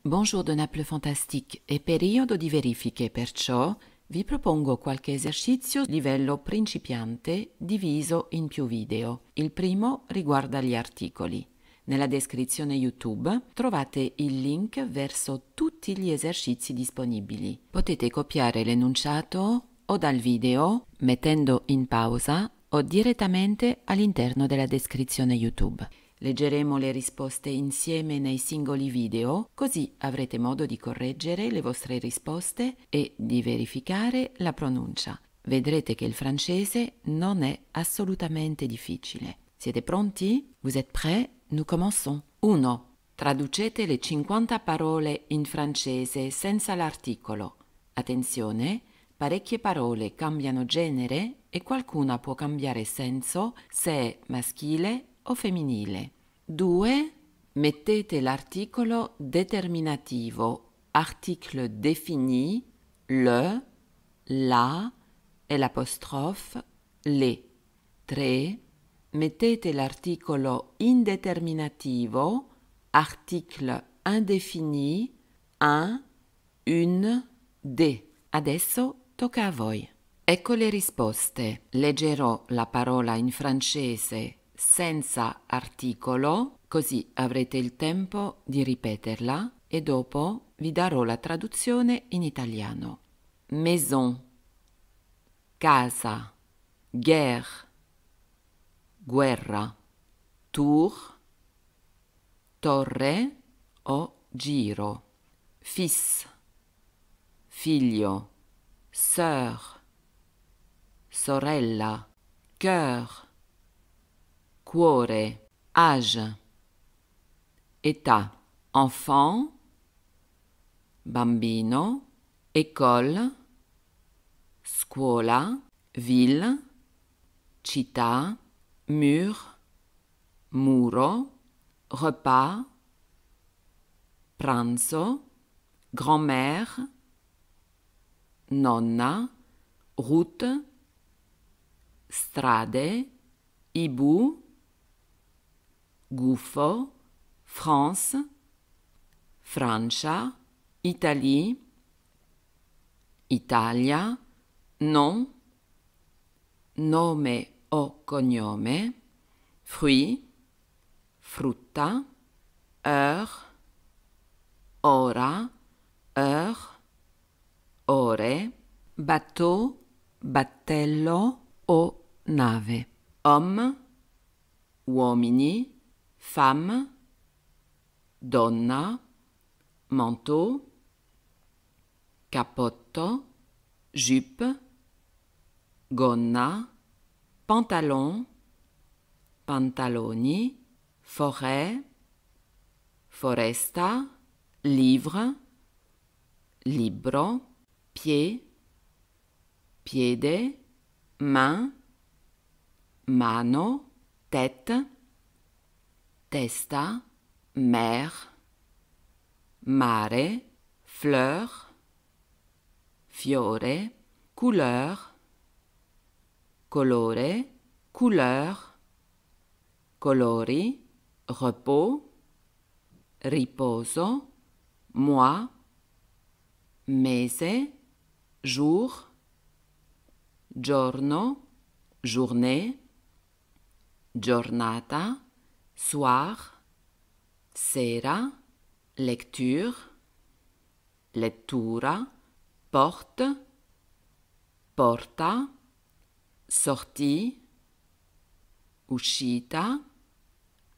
Buongiorno de Naples Fantastique, è periodo di verifiche, perciò vi propongo qualche esercizio livello principiante diviso in più video. Il primo riguarda gli articoli. Nella descrizione YouTube trovate il link verso tutti gli esercizi disponibili. Potete copiare l'enunciato o dal video mettendo in pausa o direttamente all'interno della descrizione YouTube. Leggeremo le risposte insieme nei singoli video, così avrete modo di correggere le vostre risposte e di verificare la pronuncia. Vedrete che il francese non è assolutamente difficile. Siete pronti? Vous êtes prêts? Nous commençons. 1. Traducete le 50 parole in francese senza l'articolo. Attenzione, parecchie parole cambiano genere e qualcuna può cambiare senso se è maschile o femminile. 2. Mettete l'articolo determinativo, article défini, le, la e l'apostrophe, le. 3. Mettete l'articolo indeterminativo, article indéfini, un, une, des. Adesso tocca a voi. Ecco le risposte. Leggerò la parola in francese senza articolo, così avrete il tempo di ripeterla e dopo vi darò la traduzione in italiano. Maison, casa, guerre, guerra, tour, torre o giro, fils, figlio, sœur, sorella, cœur, cuore, âge, età, enfant, bambino, école, scuola, ville, città, mur, muro, repas, pranzo, grand-mère, nonna, route, strade, hibou, gouffo, France, Francia, Italie, Italia, nom, nome o cognome, fruit, frutta, heure, ora, heure, ore, bateau, battello o nave, homme, uomini, femme, donna, manteau, cappotto, jupe, gonna, pantalon, pantaloni, forêt, foresta, livre, libro, pied, piede, main, mano, tête, testa, mer, mare, fleur, fiore, couleur, colore, couleur, colori, repos, riposo, mois, mese, jour, giorno, journée, giornata, soir, sera, lecture, lettura, porte, porta, sortie, uscita,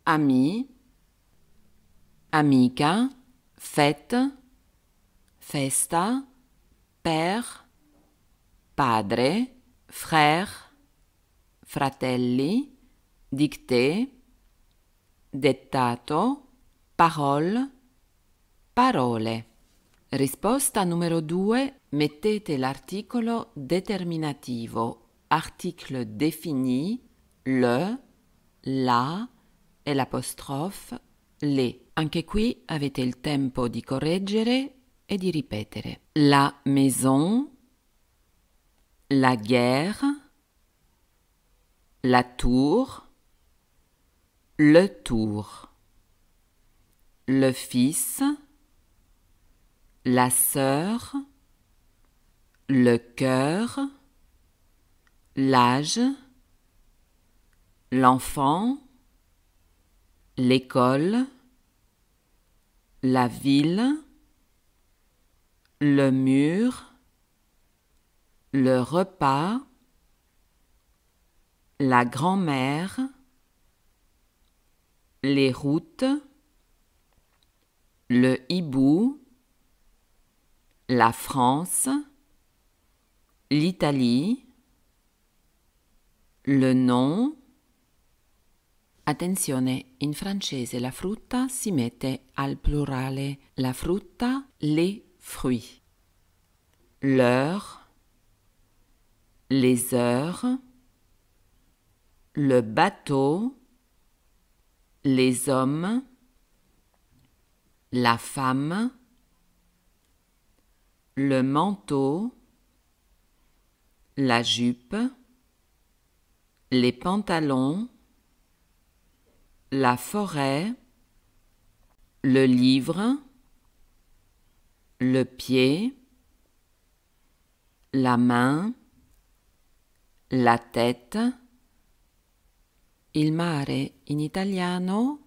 ami, amica, fête, festa, père, padre, frère, fratelli, dictée, dettato, parole, parole. Risposta numero 2. Mettete l'articolo determinativo, article défini, le, la e l'apostrophe, le. Anche qui avete il tempo di correggere e di ripetere. La maison, la guerre, la tour, le tour, le fils, la sœur, le cœur, l'âge, l'enfant, l'école, la ville, le mur, le repas, la grand-mère, les routes, le hibou, la France, l'Italie, le nom. Attenzione, in francese la frutta si mette al plurale, la frutta, les fruits. L'heure, les heures, le bateau, les hommes, la femme, le manteau, la jupe, les pantalons, la forêt, le livre, le pied, la main, la tête, il mare in italiano,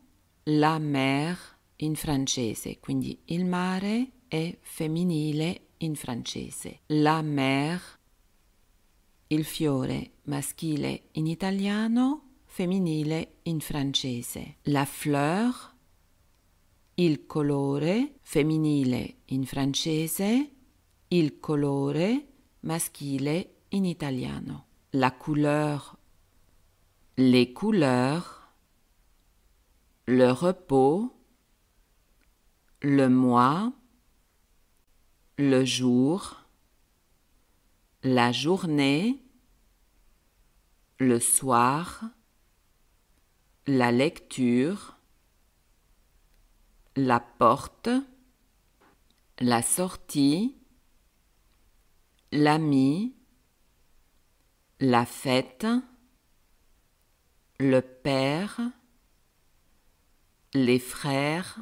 la mer in francese, quindi il mare è femminile in francese, la mer, il fiore maschile in italiano, femminile in francese, la fleur, il colore femminile in francese, il colore maschile in italiano, la couleur, les couleurs, le repos, le mois, le jour, la journée, le soir, la lecture, la porte, la sortie, l'ami, la fête, le père, les frères,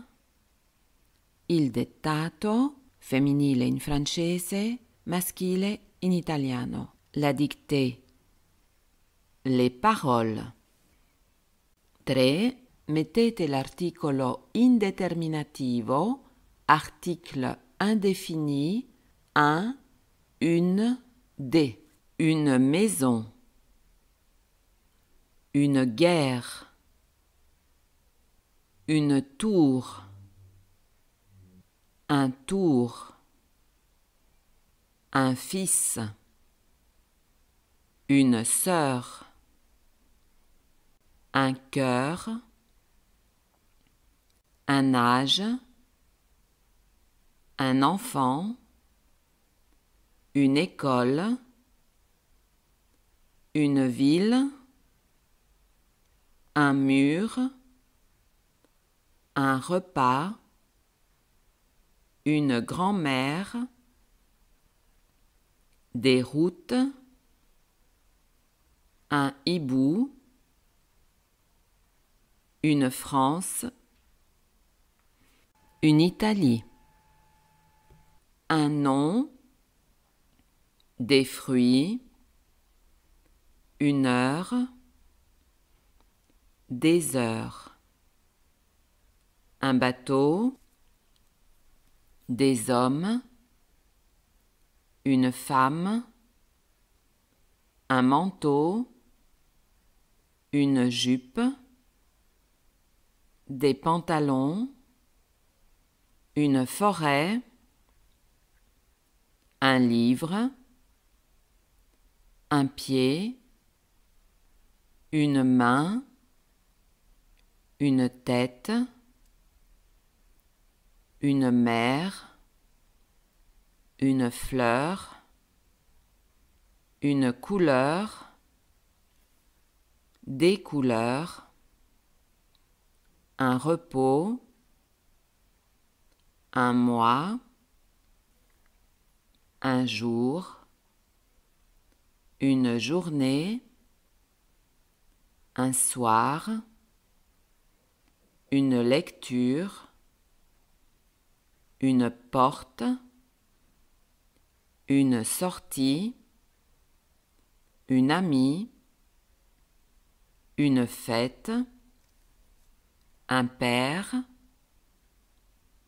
il dettato, femminile in francese, maschile in italiano, la dictée, les paroles. 3. Mettete l'articolo indeterminativo, article indéfini, un, une, des. Une maison, une guerre, une tour, un tour, un fils, une sœur, un cœur, un âge, un enfant, une école, une ville, un mur, un repas, une grand-mère, des routes, un hibou, une France, une Italie, un nom, des fruits, une heure, des heures, un bateau, des hommes, une femme, un manteau, une jupe, des pantalons, une forêt, un livre, un pied, une main, une tête, une mer, une fleur, une couleur, des couleurs, un repos, un mois, un jour, une journée, un soir, une lecture, une porte, une sortie, une amie, une fête, un père,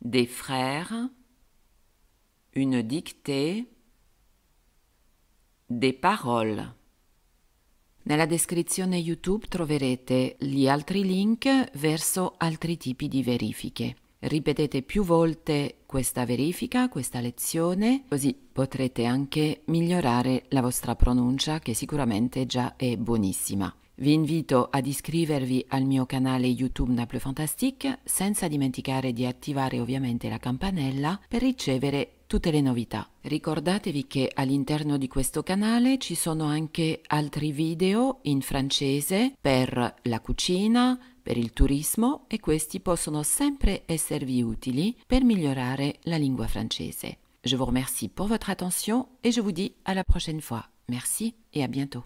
des frères, une dictée, des paroles. Nella descrizione YouTube troverete gli altri link verso altri tipi di verifiche. Ripetete più volte questa verifica, questa lezione, così potrete anche migliorare la vostra pronuncia, che sicuramente già è buonissima. Vi invito ad iscrivervi al mio canale YouTube Naples Fantastique, senza dimenticare di attivare ovviamente la campanella per ricevere tutte le novità. Ricordatevi che all'interno di questo canale ci sono anche altri video in francese per la cucina, per il turismo, e questi possono sempre esservi utili per migliorare la lingua francese. Je vous remercie pour votre attention et je vous dis à la prochaine fois. Merci et à bientôt.